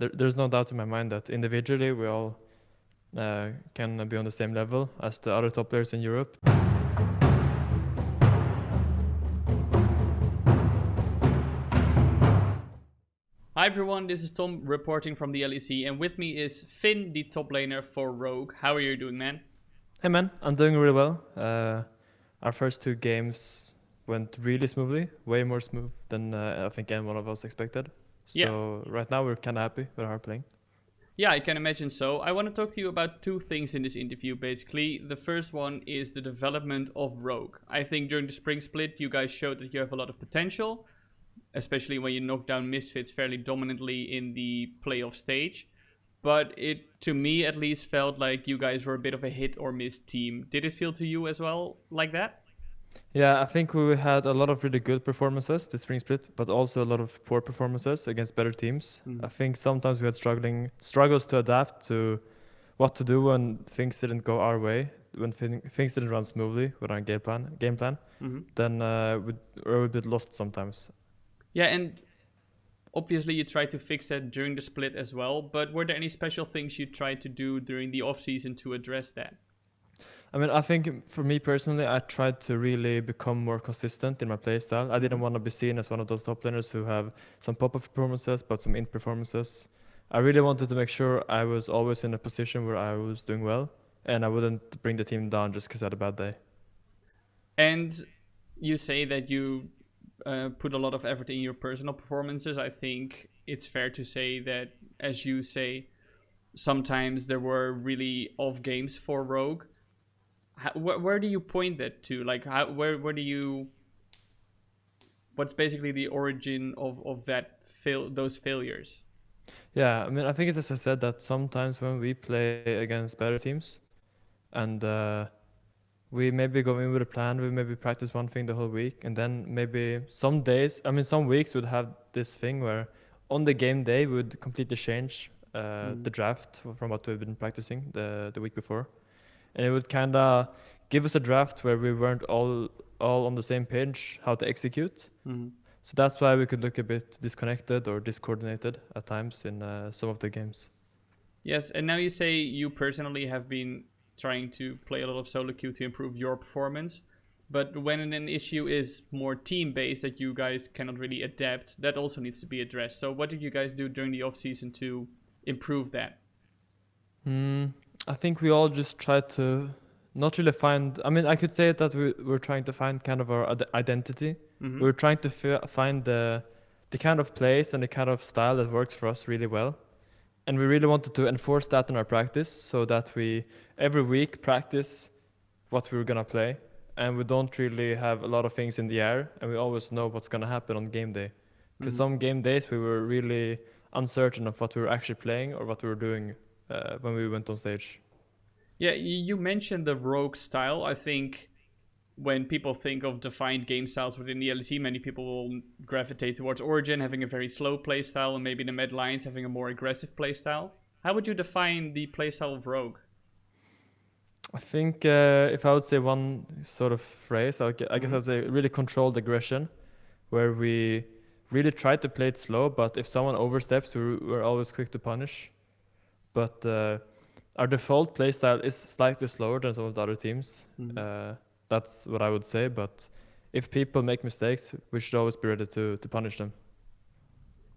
there's no doubt in my mind that individually we all can be on the same level as the other top players in Europe. Hi everyone, this is Tom reporting from the LEC, and with me is Finn, the top laner for Rogue. How are you doing, man? Hey man, I'm doing really well. Our first two games went really smoothly, way more smooth than I think any one of us expected. Yeah. So right now we're kind of happy with how we're playing. Yeah, I can imagine so. I want to talk to you about two things in this interview, basically. The first one is the development of Rogue. I think during the spring split, you guys showed that you have a lot of potential, especially when you knocked down Misfits fairly dominantly in the playoff stage. But it, to me at least, felt like you guys were a bit of a hit or miss team. Did it feel to you as well like that? Yeah, I think we had a lot of really good performances this spring split, but also a lot of poor performances against better teams. I think sometimes we had struggles to adapt to what to do when things didn't go our way, when things didn't run smoothly with our game plan. Mm-hmm. Then we're a bit lost sometimes. Yeah, and obviously you tried to fix that during the split as well, but were there any special things you tried to do during the offseason to address that? I mean, I think for me personally, I tried to really become more consistent in my playstyle. I didn't want to be seen as one of those top laners who have some pop-up performances, but some int performances. I really wanted to make sure I was always in a position where I was doing well, and I wouldn't bring the team down just because I had a bad day. And you say that you put a lot of effort in your personal performances. I think it's fair to say that, as you say, sometimes there were really off games for Rogue. Where do you point that to? Like, where do you? What's basically the origin of those failures? Yeah, I mean, I think it's as I said that sometimes when we play against better teams, and we maybe go in with a plan, we maybe practice one thing the whole week, and then maybe some days, I mean, some weeks would have this thing where on the game day we would completely change the draft from what we've been practicing the week before, and it would kind of give us a draft where we weren't all on the same page how to execute. So that's why we could look a bit disconnected or discoordinated at times in some of the games. Yes, and now you say you personally have been trying to play a lot of solo queue to improve your performance. But when an issue is more team-based that you guys cannot really adapt, that also needs to be addressed. So what did you guys do during the off-season to improve that? I think we all just try to not really find. I mean, I could say that we're trying to find kind of our identity. Mm-hmm. We're trying to find the kind of place and the kind of style that works for us really well. And we really wanted to enforce that in our practice so that we every week practice what we're gonna play, and we don't really have a lot of things in the air, and we always know what's gonna happen on game day. Because some game days we were really uncertain of what we were actually playing or what we were doing when we went on stage. Yeah, you mentioned the rogue style. I think when people think of defined game styles within the LEC, many people will gravitate towards Origin having a very slow playstyle, and maybe the Mad Lions having a more aggressive playstyle. How would you define the playstyle of Rogue? I think if I would say one sort of phrase, I guess I'd say really controlled aggression, where we really try to play it slow, but if someone oversteps, we're always quick to punish. But our default playstyle is slightly slower than some of the other teams. That's what I would say, but if people make mistakes, we should always be ready to punish them.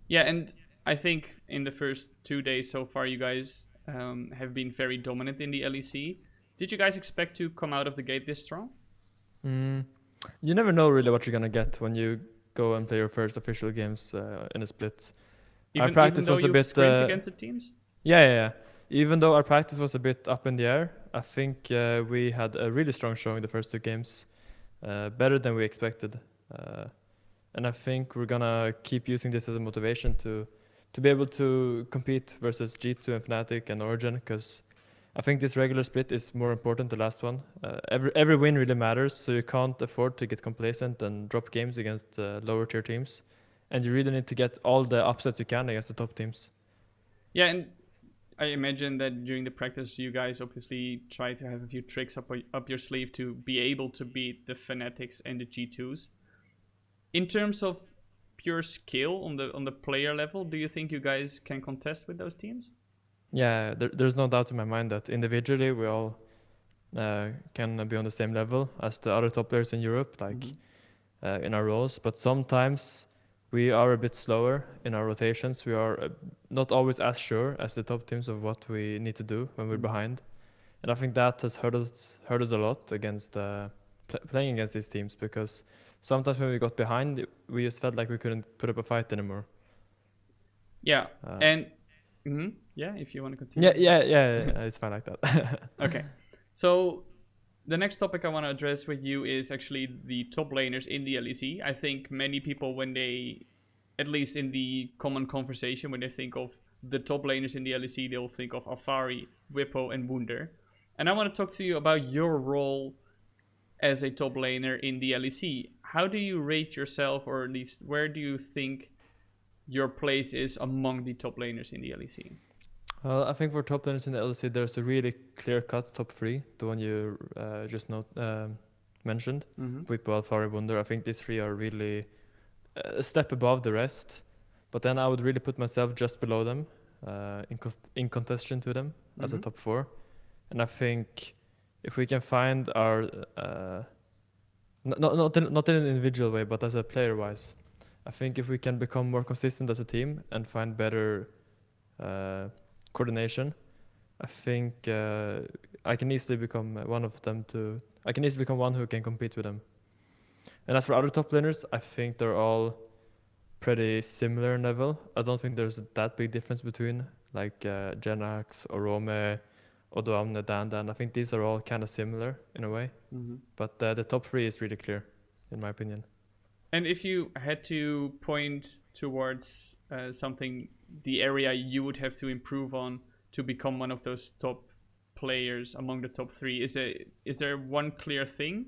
Yeah, and I think in the first 2 days so far, you guys have been very dominant in the LEC. Did you guys expect to come out of the gate this strong? You never know really what you're gonna get when you go and play your first official games in a split. Our Even practice though was a you've bit, scraped against the teams? yeah. Even though our practice was a bit up in the air, I think we had a really strong showing the first two games, better than we expected. And I think we're gonna keep using this as a motivation to be able to compete versus G2 and Fnatic and Origin, because I think this regular split is more important than the last one. Every win really matters, so you can't afford to get complacent and drop games against lower tier teams, and you really need to get all the upsets you can against the top teams. Yeah, and I imagine that during the practice, you guys obviously try to have a few tricks up your sleeve to be able to beat the Fanatics and the G2s. In terms of pure skill on the player level, do you think you guys can contest with those teams? Yeah, there's no doubt in my mind that individually we all can be on the same level as the other top players in Europe, like in our roles. But sometimes we are a bit slower in our rotations. We are not always as sure as the top teams of what we need to do when we're behind. And I think that has hurt us a lot against playing against these teams, because sometimes when we got behind, we just felt like we couldn't put up a fight anymore. Yeah, and yeah, if you want to continue. Yeah, it's fine like that. Okay, so the next topic I want to address with you is actually the top laners in the LEC. I think many people, when they, at least in the common conversation, when they think of the top laners in the LEC, they'll think of Alfari, Whippo, and Wunder. And I want to talk to you about your role as a top laner in the LEC. How do you rate yourself, or at least where do you think your place is among the top laners in the LEC? Well, I think for top laners in the LEC, there's a really clear-cut top three, the one you just mentioned, Whippo, Alfari, Wunder. I think these three are really a step above the rest, but then I would really put myself just below them, in contention to them as a top four. And I think if we can find our not in an individual way, but as a player wise, I think if we can become more consistent as a team and find better coordination, I think I can easily become one of them too. I can easily become one who can compete with them. And as for other top laners, I think they're all pretty similar in level. I don't think there's that big difference between like Genax, Orome, Odoamne, Dandan. I think these are all kind of similar in a way. But the top three is really clear, in my opinion. And if you had to point towards something, the area you would have to improve on to become one of those top players among the top three, is there one clear thing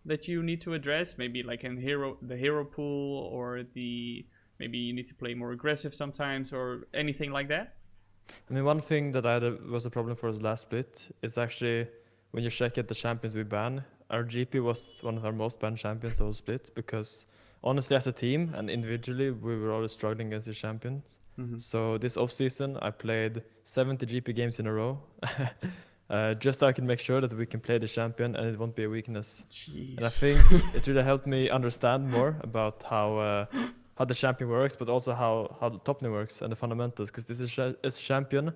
that you need to address? Maybe like the hero pool, or maybe you need to play more aggressive sometimes, or anything like that? I mean, one thing that was a problem for us last split is actually when you check at the champions we ban, our GP was one of our most banned champions the whole split, because honestly, as a team and individually, we were always struggling against the champions. So this offseason, I played 70 GP games in a row, just so I can make sure that we can play the champion and it won't be a weakness. Jeez. And I think it really helped me understand more about how the champion works, but also how the top lane works and the fundamentals. Because this is a champion,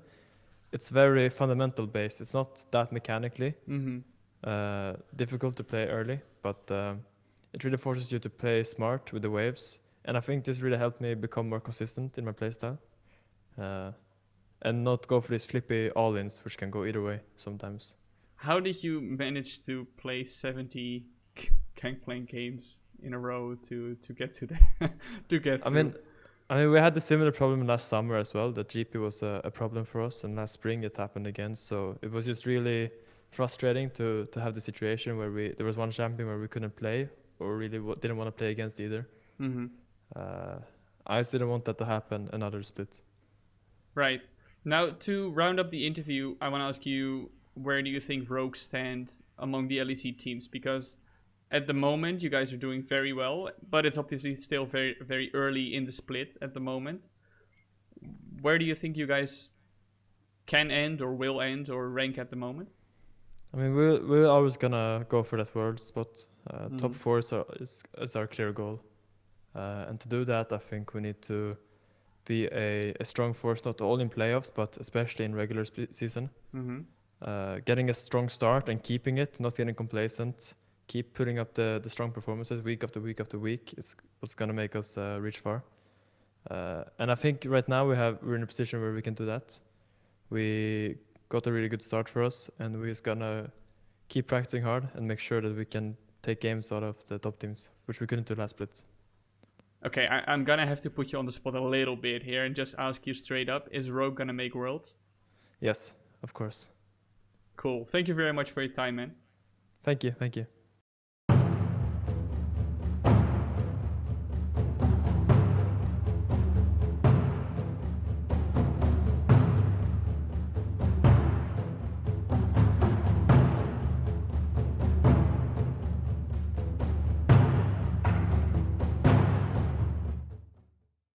it's very fundamental based. It's not that mechanically difficult to play early, but it really forces you to play smart with the waves. And I think this really helped me become more consistent in my playstyle. And not go for these flippy all-ins, which can go either way sometimes. How did you manage to play 70 Gangplank games in a row to get to to get through? I mean, we had the similar problem last summer as well. That GP was a problem for us, and last spring it happened again. So it was just really frustrating to have the situation where there was one champion where we couldn't play, or really didn't want to play against either. I just didn't want that to happen another split. Right. Now, to round up the interview, I want to ask you, where do you think Rogue stands among the LEC teams? Because at the moment, you guys are doing very well, but it's obviously still very, very early in the split at the moment. Where do you think you guys can end, or will end, or rank at the moment? I mean, we're always gonna go for that world spot. Top four is our clear goal. And to do that, I think we need to be a strong force, not only in playoffs, but especially in regular season. Getting a strong start and keeping it, not getting complacent, keep putting up the strong performances week after week after week. It's what's going to make us reach far. And I think right now we're in a position where we can do that. We got a really good start for us, and we're just going to keep practicing hard and make sure that we can take games out of the top teams, which we couldn't do last split. Okay, I'm gonna have to put you on the spot a little bit here and just ask you straight up, is Rogue gonna make Worlds? Yes, of course. Cool. Thank you very much for your time, man. Thank you.